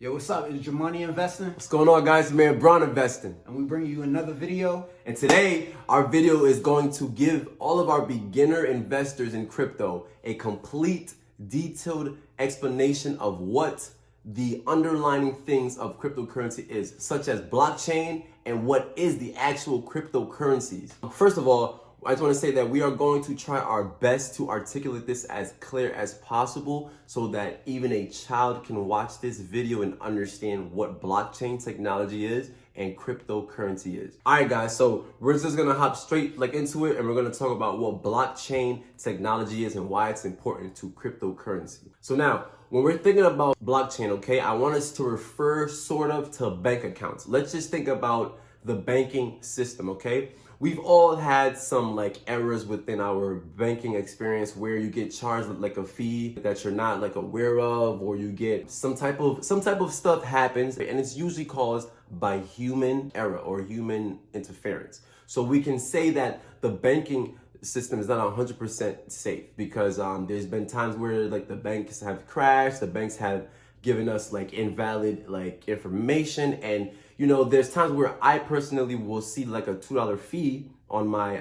Yo, what's up? It's Jamani Investing, What's going on, guys? It's man Braun Investing. and we bring you another video. And today, our video is going to give all of our beginner investors in crypto a complete, detailed explanation of what the underlying things of cryptocurrency is, such as blockchain and what is the actual cryptocurrencies. First of all, I just want to say that we are going to try our best to articulate this as clear as possible so that even a child can watch this video and understand what blockchain technology is and cryptocurrency is. All right, guys, so we're just going to hop straight into it, and we're going to talk about what blockchain technology is and why it's important to cryptocurrency. So now, when we're thinking about blockchain, okay, I want us to refer sort of to bank accounts. Let's just think about the banking system, okay? We've all had some like errors within our banking experience where you get charged with like a fee that you're not like aware of, or you get some type of stuff happens, and it's usually caused by human error or human interference. So we can say that the banking system is not 100% safe because there's been times where like the banks have crashed, the banks have given us like invalid like information, and you know there's times where I personally will see like a $2 fee on my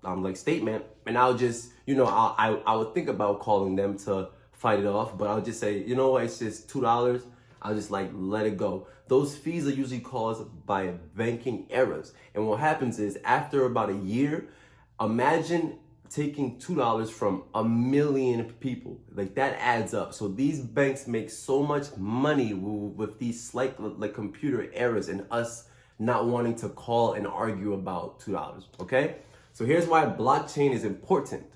like statement, and I'll just I would think about calling them to fight it off, but I'll just say, you know what, it's just $2. I'll just like let it go. Those fees are usually caused by banking errors, and what happens is after about a year, imagine taking $2 from 1 million people. Like that adds up. So these banks make so much money with these slight like computer errors and us not wanting to call and argue about $2, okay? So here's why blockchain is important.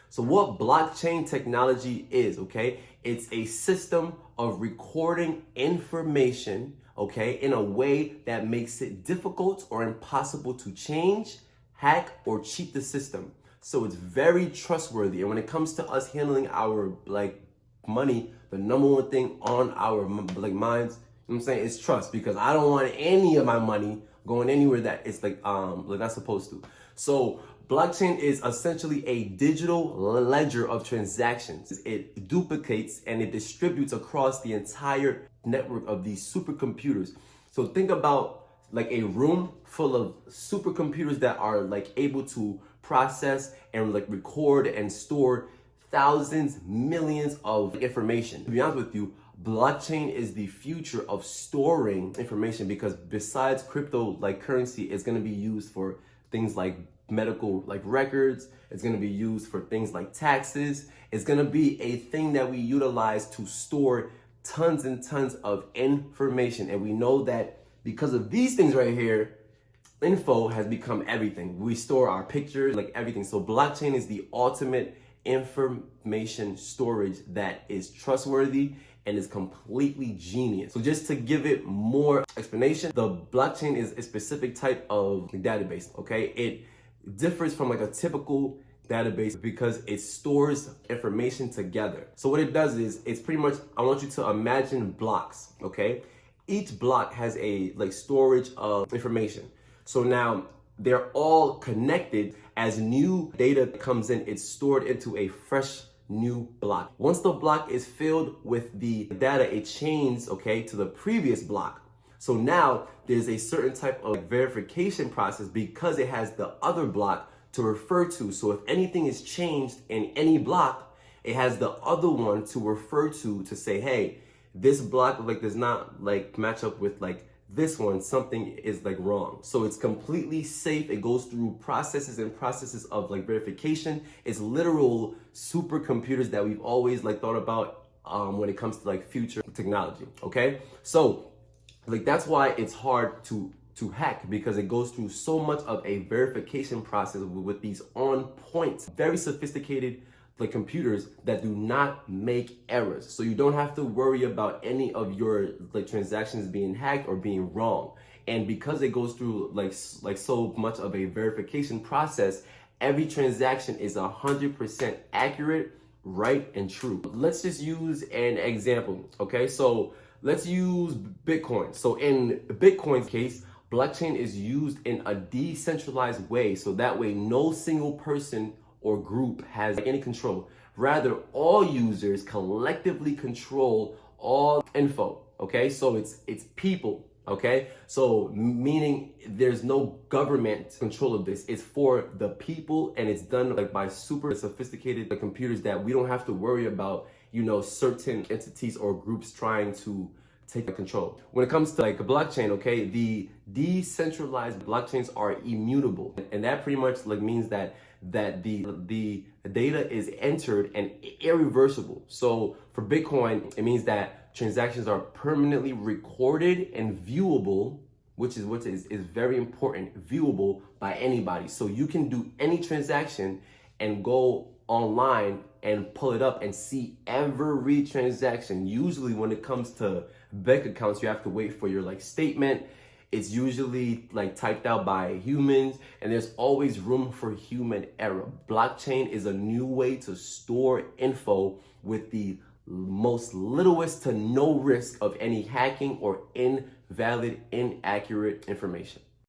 So what blockchain technology is, okay? It's a system of recording information, okay, in a way that makes it difficult or impossible to change, hack, or cheat the system. So it's very trustworthy. And when it comes to us handling our like money, the number one thing on our like minds, you know what I'm saying, is trust, because I don't want any of my money going anywhere that it's like not supposed to. So blockchain is essentially a digital ledger of transactions. It duplicates and it distributes across the entire network of these supercomputers. So think about like a room full of supercomputers that are like able to process and like record and store thousands, millions of information. To be honest with you, blockchain is the future of storing information, because besides crypto like currency, it's going to be used for things like medical like records. It's going to be used for things like taxes. It's going to be a thing that we utilize to store tons and tons of information. And we know that because of these things right here, info has become everything. We store our pictures, like everything. So blockchain is the ultimate information storage that is trustworthy and is completely genius. So just to give it more explanation, the blockchain is a specific type of database, okay? It differs from like a typical database because it stores information together. So what it does is, it's pretty much, I want you to imagine blocks, okay? Each block has a like storage of information. So now they're all connected. As new data comes in, it's stored into a fresh new block. Once the block is filled with the data, it chains, okay, to the previous block. So now there's a certain type of verification process because it has the other block to refer to. So if anything is changed in any block, it has the other one to refer to say, hey, this block like does not like match up with like this one, something is like wrong. So it's completely safe. It goes through processes and processes of like verification. It's literal supercomputers that we've always like thought about when it comes to like future technology, okay? So like that's why it's hard to hack, because it goes through so much of a verification process with these on point, very sophisticated like computers that do not make errors. So you don't have to worry about any of your like transactions being hacked or being wrong. And because it goes through like so much of a verification process, every transaction is 100% accurate, right, and true. Let's just use an example, okay? So let's use Bitcoin. So in Bitcoin's case, blockchain is used in a decentralized way, so that way no single person or group has any control. Rather, all users collectively control all info, Okay, so it's people. Okay, so meaning there's no government control of this. It's for the people, and it's done like by super sophisticated computers that we don't have to worry about, you know, certain entities or groups trying to take control. When it comes to like a blockchain, okay, the decentralized blockchains are immutable, and that pretty much like means that the data is entered and irreversible. So for Bitcoin, it means that transactions are permanently recorded and viewable, which is very important, viewable by anybody. So you can do any transaction and go online and pull it up and see every transaction. Usually when it comes to bank accounts, you have to wait for your like statement. It's usually like typed out by humans, and there's always room for human error. Blockchain is a new way to store info with the most littlest to no risk of any hacking or invalid, inaccurate information.